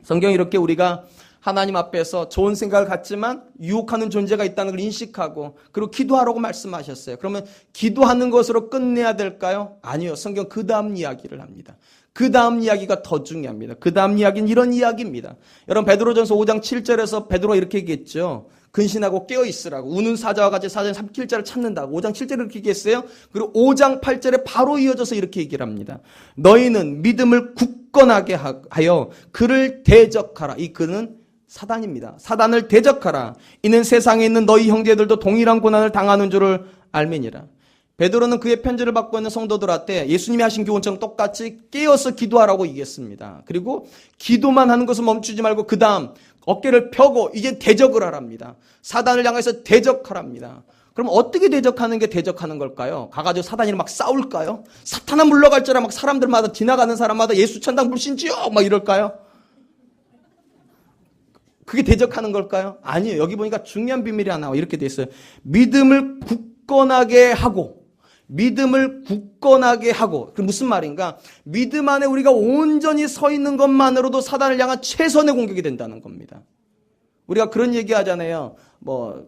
성경이 이렇게 우리가 하나님 앞에서 좋은 생각을 갖지만 유혹하는 존재가 있다는 걸 인식하고 그리고 기도하라고 말씀하셨어요. 그러면 기도하는 것으로 끝내야 될까요? 아니요. 성경 그 다음 이야기를 합니다. 그 다음 이야기가 더 중요합니다. 그 다음 이야기는 이런 이야기입니다. 여러분 베드로전서 5장 7절에서 베드로가 이렇게 얘기했죠. 근신하고 깨어있으라고. 우는 사자와 같이 사자는 삼킬 자를 찾는다고. 5장 7절에 이렇게 얘기했어요. 그리고 5장 8절에 바로 이어져서 이렇게 얘기를 합니다. 너희는 믿음을 굳건하게 하여 그를 대적하라. 이 그는 사단입니다. 사단을 대적하라. 이는 세상에 있는 너희 형제들도 동일한 고난을 당하는 줄을 알매니라. 베드로는 그의 편지를 받고 있는 성도들한테 예수님이 하신 교훈처럼 똑같이 깨어서 기도하라고 얘기했습니다. 그리고 기도만 하는 것을 멈추지 말고 그 다음 어깨를 펴고 이제 대적을 하랍니다. 사단을 향해서 대적하랍니다. 그럼 어떻게 대적하는 게 대적하는 걸까요? 가가지고 사단이랑 막 싸울까요? 사탄아 물러갈 줄 알아 막 사람들마다 지나가는 사람마다 예수 천당 불신지요 막 이럴까요? 그게 대적하는 걸까요? 아니에요. 여기 보니까 중요한 비밀이 하나 나와. 이렇게 돼 있어요. 믿음을 굳건하게 하고 믿음을 굳건하게 하고. 그 무슨 말인가? 믿음 안에 우리가 온전히 서 있는 것만으로도 사단을 향한 최선의 공격이 된다는 겁니다. 우리가 그런 얘기 하잖아요. 뭐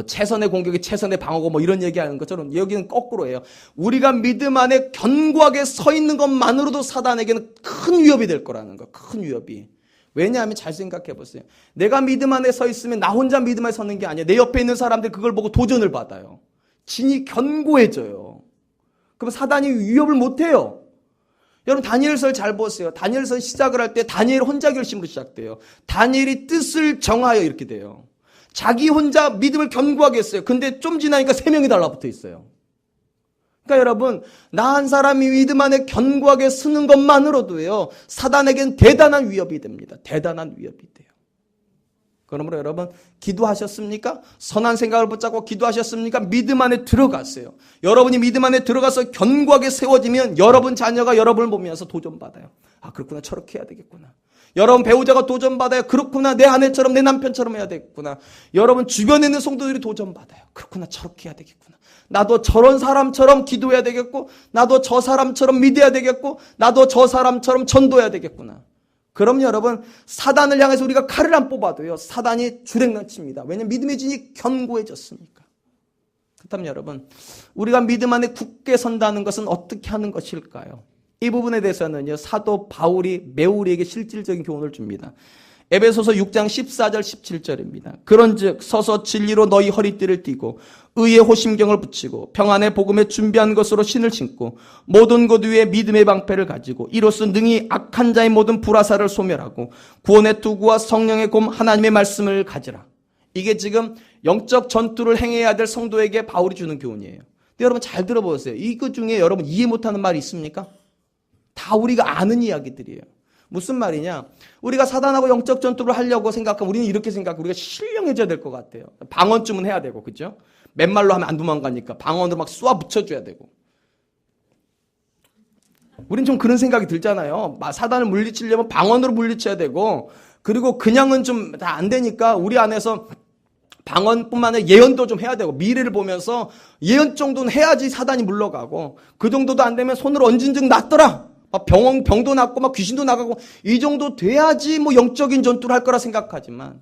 최선의 공격이 최선의 방어고 뭐 이런 얘기하는 것처럼 여기는 거꾸로예요. 우리가 믿음 안에 견고하게 서 있는 것만으로도 사단에게는 큰 위협이 될 거라는 거. 큰 위협이. 왜냐하면 잘 생각해 보세요. 내가 믿음 안에 서 있으면 나 혼자 믿음 안에 서는 게 아니야. 내 옆에 있는 사람들 그걸 보고 도전을 받아요. 진이 견고해져요. 그럼 사단이 위협을 못해요. 여러분 다니엘서를 잘 보세요. 다니엘서 시작을 할 때 다니엘 혼자 결심으로 시작돼요. 다니엘이 뜻을 정하여 이렇게 돼요. 자기 혼자 믿음을 견고하게 했어요. 근데 좀 지나니까 3명이 달라붙어 있어요. 그러니까 여러분 나 한 사람이 믿음 안에 견고하게 서는 것만으로도요 사단에겐 대단한 위협이 됩니다. 대단한 위협이 돼요. 그러므로 여러분 기도하셨습니까? 선한 생각을 붙잡고 기도하셨습니까? 믿음 안에 들어갔어요. 여러분이 믿음 안에 들어가서 견고하게 세워지면 여러분 자녀가 여러분을 보면서 도전받아요. 아 그렇구나 저렇게 해야 되겠구나. 여러분 배우자가 도전받아요. 그렇구나 내 아내처럼 내 남편처럼 해야 되겠구나. 여러분 주변에 있는 성도들이 도전받아요. 그렇구나 저렇게 해야 되겠구나. 나도 저런 사람처럼 기도해야 되겠고 나도 저 사람처럼 믿어야 되겠고 나도 저 사람처럼 전도해야 되겠구나. 그럼 여러분 사단을 향해서 우리가 칼을 안 뽑아도요 사단이 주랭랑칩니다. 왜냐하면 믿음의 진이 견고해졌으니까. 그렇다면 여러분 우리가 믿음 안에 굳게 선다는 것은 어떻게 하는 것일까요? 이 부분에 대해서는요 사도 바울이 매우 우리에게 실질적인 교훈을 줍니다. 에베소서 6장 14절 17절입니다. 그런즉 서서 진리로 너희 허리띠를 띠고 의의 호심경을 붙이고 평안의 복음에 준비한 것으로 신을 신고 모든 것 위에 믿음의 방패를 가지고 이로써 능히 악한 자의 모든 불화살을 소멸하고 구원의 투구와 성령의 곰 하나님의 말씀을 가지라. 이게 지금 영적 전투를 행해야 될 성도에게 바울이 주는 교훈이에요. 근데 여러분 잘 들어보세요. 이거 중에 여러분 이해 못하는 말이 있습니까? 다 우리가 아는 이야기들이에요. 무슨 말이냐? 우리가 사단하고 영적 전투를 하려고 생각하면 우리는 이렇게 생각하고 우리가 신령해져야 될 것 같아요. 방언쯤은 해야 되고, 그죠? 맨말로 하면 안 도망가니까 방언으로 막 쏘아 붙여줘야 되고. 우린 좀 그런 생각이 들잖아요. 사단을 물리치려면 방언으로 물리쳐야 되고, 그리고 그냥은 좀 다 안 되니까 우리 안에서 방언뿐만 아니라 예언도 좀 해야 되고, 미래를 보면서 예언 정도는 해야지 사단이 물러가고, 그 정도도 안 되면 손으로 얹은 즉 낫더라. 막 병도 낫고 막 귀신도 나가고 이 정도 돼야지 뭐 영적인 전투를 할 거라 생각하지만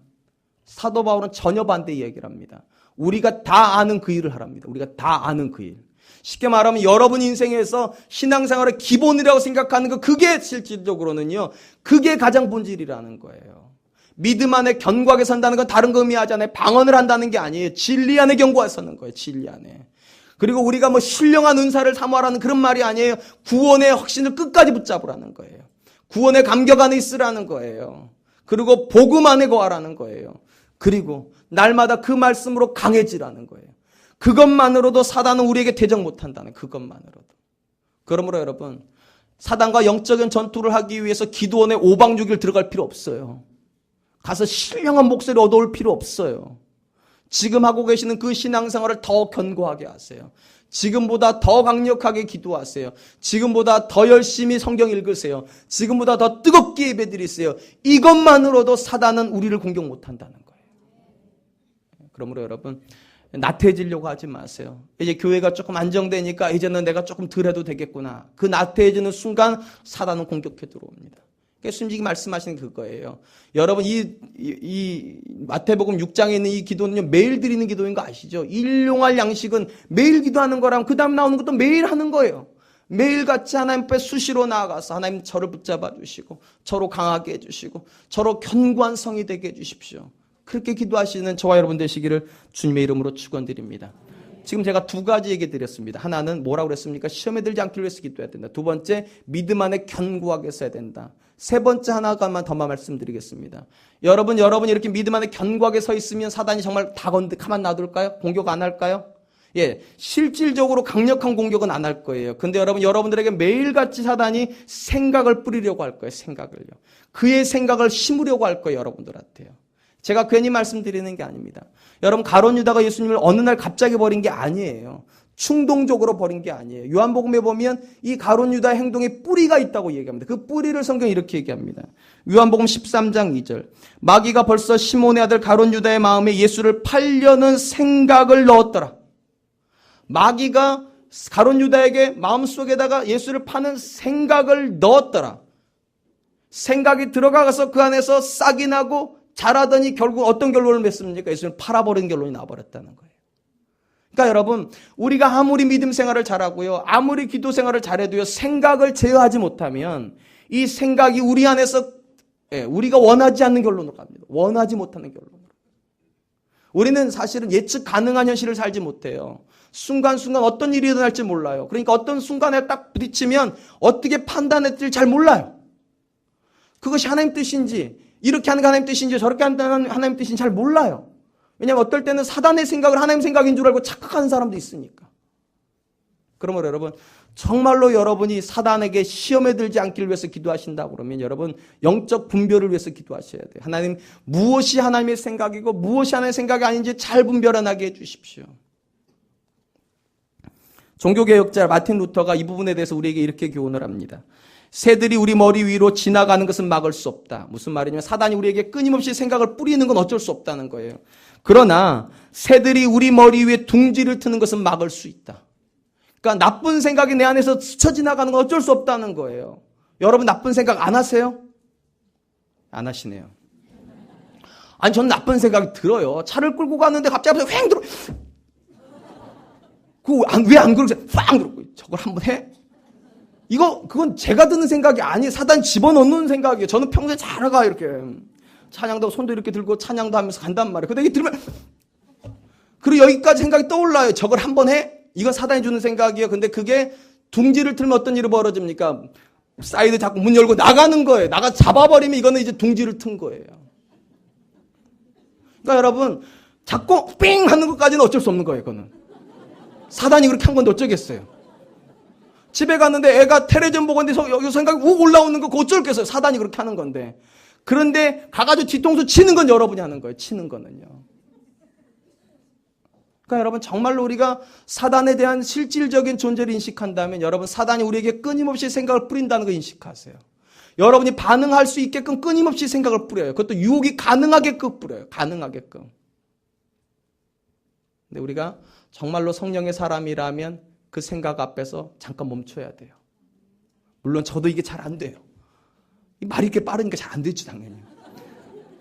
사도 바울은 전혀 반대 이야기를 합니다. 우리가 다 아는 그 일을 하랍니다. 우리가 다 아는 그 일. 쉽게 말하면 여러분 인생에서 신앙생활의 기본이라고 생각하는 거, 그게 실질적으로는요, 그게 가장 본질이라는 거예요. 믿음 안에 견고하게 산다는 건 다른 거 의미하잖아요. 방언을 한다는 게 아니에요. 진리 안에 견고하게 사는 거예요. 진리 안에. 그리고 우리가 뭐 신령한 은사를 사모하라는 그런 말이 아니에요. 구원의 확신을 끝까지 붙잡으라는 거예요. 구원의 감격 안에 있으라는 거예요. 그리고 복음 안에 거하라는 거예요. 그리고 날마다 그 말씀으로 강해지라는 거예요. 그것만으로도 사단은 우리에게 대적 못한다는, 그것만으로도. 그러므로 여러분, 사단과 영적인 전투를 하기 위해서 기도원에 5박 6일 들어갈 필요 없어요. 가서 신령한 목소리 얻어올 필요 없어요. 지금 하고 계시는 그 신앙생활을 더 견고하게 하세요. 지금보다 더 강력하게 기도하세요. 지금보다 더 열심히 성경 읽으세요. 지금보다 더 뜨겁게 예배드리세요. 이것만으로도 사단은 우리를 공격 못한다는 거예요. 그러므로 여러분, 나태해지려고 하지 마세요. 이제 교회가 조금 안정되니까 이제는 내가 조금 덜 해도 되겠구나. 그 나태해지는 순간 사단은 공격해 들어옵니다. 예수님이 말씀하시는 그거예요. 여러분, 이 마태복음 6장에 있는 이 기도는요, 매일 드리는 기도인 거 아시죠? 일용할 양식은 매일 기도하는 거라면 그 다음 나오는 것도 매일 하는 거예요. 매일같이 하나님 앞에 수시로 나아가서 하나님 저를 붙잡아 주시고, 저로 강하게 해주시고, 저로 견고한 성이 되게 해주십시오. 그렇게 기도하시는 저와 여러분 되시기를 주님의 이름으로 축원드립니다. 지금 제가 두 가지 얘기 드렸습니다. 하나는 뭐라고 그랬습니까? 시험에 들지 않기 위해서 기도해야 된다. 두 번째, 믿음 안에 견고하게 써야 된다. 세 번째 하나만 더 말씀드리겠습니다. 여러분이 이렇게 믿음 안에 견고하게 서 있으면 사단이 정말 가만 놔둘까요? 공격 안 할까요? 예, 실질적으로 강력한 공격은 안 할 거예요. 근데 여러분들에게 매일같이 사단이 생각을 뿌리려고 할 거예요. 생각을요. 그의 생각을 심으려고 할 거예요. 여러분들한테요. 제가 괜히 말씀드리는 게 아닙니다. 여러분, 가룟 유다가 예수님을 어느 날 갑자기 버린 게 아니에요. 충동적으로 버린 게 아니에요. 요한복음에 보면 이 가룟 유다의 행동에 뿌리가 있다고 얘기합니다. 그 뿌리를 성경이 이렇게 얘기합니다. 요한복음 13장 2절. 마귀가 벌써 시몬의 아들 가룟 유다의 마음에 예수를 팔려는 생각을 넣었더라. 마귀가 가룟 유다에게 마음속에다가 예수를 파는 생각을 넣었더라. 생각이 들어가서 그 안에서 싹이 나고 자라더니 결국 어떤 결론을 맺습니까? 예수를 팔아버리는 결론이 나와버렸다는 거예요. 그러니까 여러분, 우리가 아무리 믿음 생활을 잘하고요, 아무리 기도 생활을 잘해도요, 생각을 제어하지 못하면 이 생각이 우리 안에서 우리가 원하지 않는 결론으로 갑니다. 원하지 못하는 결론으로. 우리는 사실은 예측 가능한 현실을 살지 못해요. 순간순간 어떤 일이 일어날지 몰라요. 그러니까 어떤 순간에 딱 부딪히면 어떻게 판단할지 잘 몰라요. 그것이 하나님 뜻인지, 이렇게 하는 게 하나님 뜻인지 저렇게 하는 게 하나님 뜻인지 잘 몰라요. 왜냐하면 어떨 때는 사단의 생각을 하나님 생각인 줄 알고 착각하는 사람도 있으니까. 그러므로 여러분, 정말로 여러분이 사단에게 시험에 들지 않기를 위해서 기도하신다고 그러면 여러분, 영적 분별을 위해서 기도하셔야 돼요. 하나님, 무엇이 하나님의 생각이고 무엇이 하나님의 생각이 아닌지 잘 분별하게 해주십시오. 종교개혁자 마틴 루터가 이 부분에 대해서 우리에게 이렇게 교훈을 합니다. 새들이 우리 머리 위로 지나가는 것은 막을 수 없다. 무슨 말이냐면 사단이 우리에게 끊임없이 생각을 뿌리는 건 어쩔 수 없다는 거예요. 그러나 새들이 우리 머리 위에 둥지를 트는 것은 막을 수 있다. 그러니까 나쁜 생각이 내 안에서 스쳐 지나가는 건 어쩔 수 없다는 거예요. 여러분 나쁜 생각 안 하세요? 안 하시네요. 아니 저는 나쁜 생각이 들어요. 차를 끌고 가는데 갑자기 앞에서 휑 들어. 왜 안 그러세요? 팡 들어. 저걸 한번 해? 그건 제가 드는 생각이 아니에요. 사단 집어넣는 생각이에요. 저는 평소에 잘 가, 이렇게. 찬양도 손도 이렇게 들고 찬양도 하면서 간단 말이에요. 근데 이게 들으면, 그리고 여기까지 생각이 떠올라요. 저걸 한번 해? 이건 사단이 주는 생각이에요. 근데 그게 둥지를 틀면 어떤 일이 벌어집니까? 사이드 자꾸 문 열고 나가는 거예요. 잡아버리면 이거는 이제 둥지를 튼 거예요. 그러니까 여러분, 자꾸 삥 하는 것까지는 어쩔 수 없는 거예요, 그거는. 사단이 그렇게 한 건데 어쩌겠어요. 집에 갔는데 애가 텔레비전 보고 있는데 여기 생각이 욱 올라오는 거 그거 어쩔겠어요. 사단이 그렇게 하는 건데. 그런데 가가지고 뒤통수 치는 건 여러분이 하는 거예요. 치는 거는요. 그러니까 여러분 정말로 우리가 사단에 대한 실질적인 존재를 인식한다면 여러분 사단이 우리에게 끊임없이 생각을 뿌린다는 거 인식하세요. 여러분이 반응할 수 있게끔 끊임없이 생각을 뿌려요. 그것도 유혹이 가능하게끔 뿌려요. 가능하게끔. 근데 우리가 정말로 성령의 사람이라면 그 생각 앞에서 잠깐 멈춰야 돼요. 물론 저도 이게 잘 안 돼요. 말이 이렇게 빠르니까 잘 안 되죠, 당연히.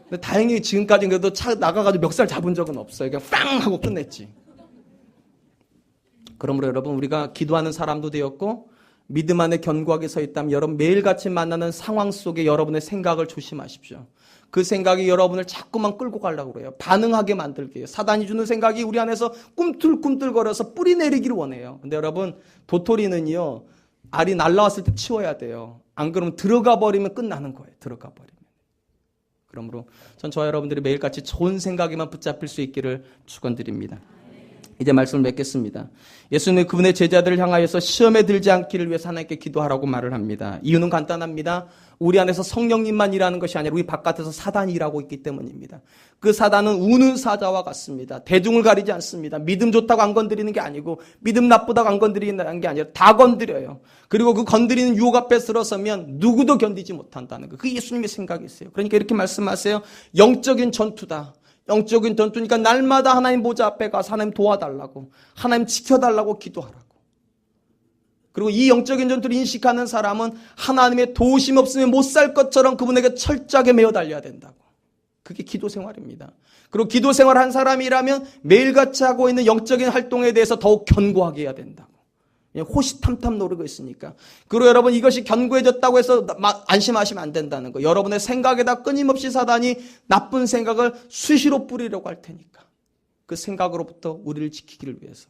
근데 다행히 지금까지 그래도 차 나가가지고 멱살 잡은 적은 없어요. 그냥 빵 하고 끝냈지. 그러므로 여러분, 우리가 기도하는 사람도 되었고 믿음 안에 견고하게 서 있다면 여러분 매일같이 만나는 상황 속에 여러분의 생각을 조심하십시오. 그 생각이 여러분을 자꾸만 끌고 가려고 그래요. 반응하게 만들게 해요. 사단이 주는 생각이 우리 안에서 꿈틀꿈틀거려서 뿌리 내리기를 원해요. 근데 여러분, 도토리는요, 알이 날라왔을 때 치워야 돼요. 안 그러면 들어가 버리면 끝나는 거예요. 들어가 버리면. 그러므로 전 저와 여러분들이 매일같이 좋은 생각에만 붙잡힐 수 있기를 축원드립니다. 이제 말씀을 맺겠습니다. 예수님은 그분의 제자들을 향하여서 시험에 들지 않기를 위해서 하나님께 기도하라고 말을 합니다. 이유는 간단합니다. 우리 안에서 성령님만 일하는 것이 아니라 우리 바깥에서 사단이 일하고 있기 때문입니다. 그 사단은 우는 사자와 같습니다. 대중을 가리지 않습니다. 믿음 좋다고 안 건드리는 게 아니고 믿음 나쁘다고 안 건드리는 게 아니라 다 건드려요. 그리고 그 건드리는 유혹 앞에 들어서면 누구도 견디지 못한다는 거. 그게 예수님의 생각이었어요. 그러니까 이렇게 말씀하세요. 영적인 전투다. 영적인 전투니까 날마다 하나님 보좌 앞에 가서 하나님 도와달라고, 하나님 지켜달라고 기도하라고. 그리고 이 영적인 전투를 인식하는 사람은 하나님의 도우심 없으면 못 살 것처럼 그분에게 철저하게 매어 달려야 된다고. 그게 기도 생활입니다. 그리고 기도 생활을 한 사람이라면 매일같이 하고 있는 영적인 활동에 대해서 더욱 견고하게 해야 된다고. 호시탐탐 노리고 있으니까. 그리고 여러분, 이것이 견고해졌다고 해서 안심하시면 안 된다는 거. 여러분의 생각에다 끊임없이 사단이 나쁜 생각을 수시로 뿌리려고 할 테니까. 그 생각으로부터 우리를 지키기를 위해서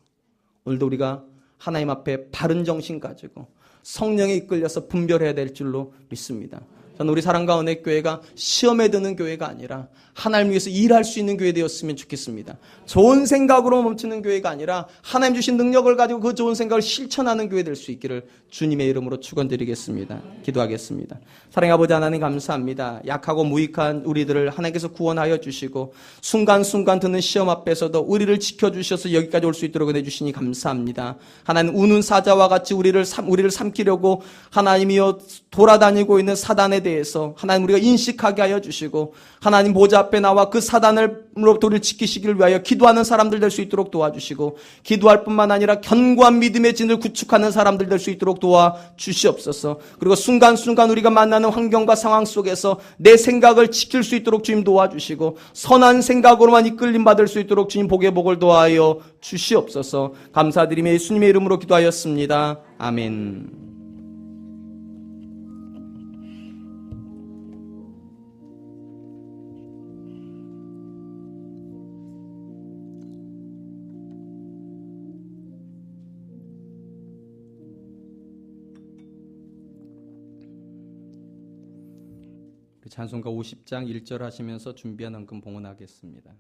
오늘도 우리가 하나님 앞에 바른 정신 가지고 성령에 이끌려서 분별해야 될 줄로 믿습니다. 저는 우리 사랑과 은혜교회가 시험에 드는 교회가 아니라 하나님 위해서 일할 수 있는 교회 되었으면 좋겠습니다. 좋은 생각으로 멈추는 교회가 아니라 하나님 주신 능력을 가지고 그 좋은 생각을 실천하는 교회 될 수 있기를 주님의 이름으로 축원드리겠습니다. 기도하겠습니다. 사랑의 아버지 하나님, 감사합니다. 약하고 무익한 우리들을 하나님께서 구원하여 주시고 순간순간 드는 시험 앞에서도 우리를 지켜주셔서 여기까지 올 수 있도록 은혜 주시니 감사합니다. 하나님, 우는 사자와 같이 우리를 삼키려고 하나님이여 돌아다니고 있는 사단에 대해서 하나님 우리가 인식하게 하여 주시고 하나님 보좌 앞에 나와 그 사단으로부터 우리를 지키시기를 위하여 기도하는 사람들 될 수 있도록 도와주시고, 기도할 뿐만 아니라 견고한 믿음의 진을 구축하는 사람들 될 수 있도록 도와주시옵소서. 그리고 순간순간 우리가 만나는 환경과 상황 속에서 내 생각을 지킬 수 있도록 주님 도와주시고 선한 생각으로만 이끌림 받을 수 있도록 주님 복의 복을 도와하여 주시옵소서. 감사드리며 예수님의 이름으로 기도하였습니다. 아멘. 찬송가 50장 1절 하시면서 준비한 헌금 봉헌하겠습니다.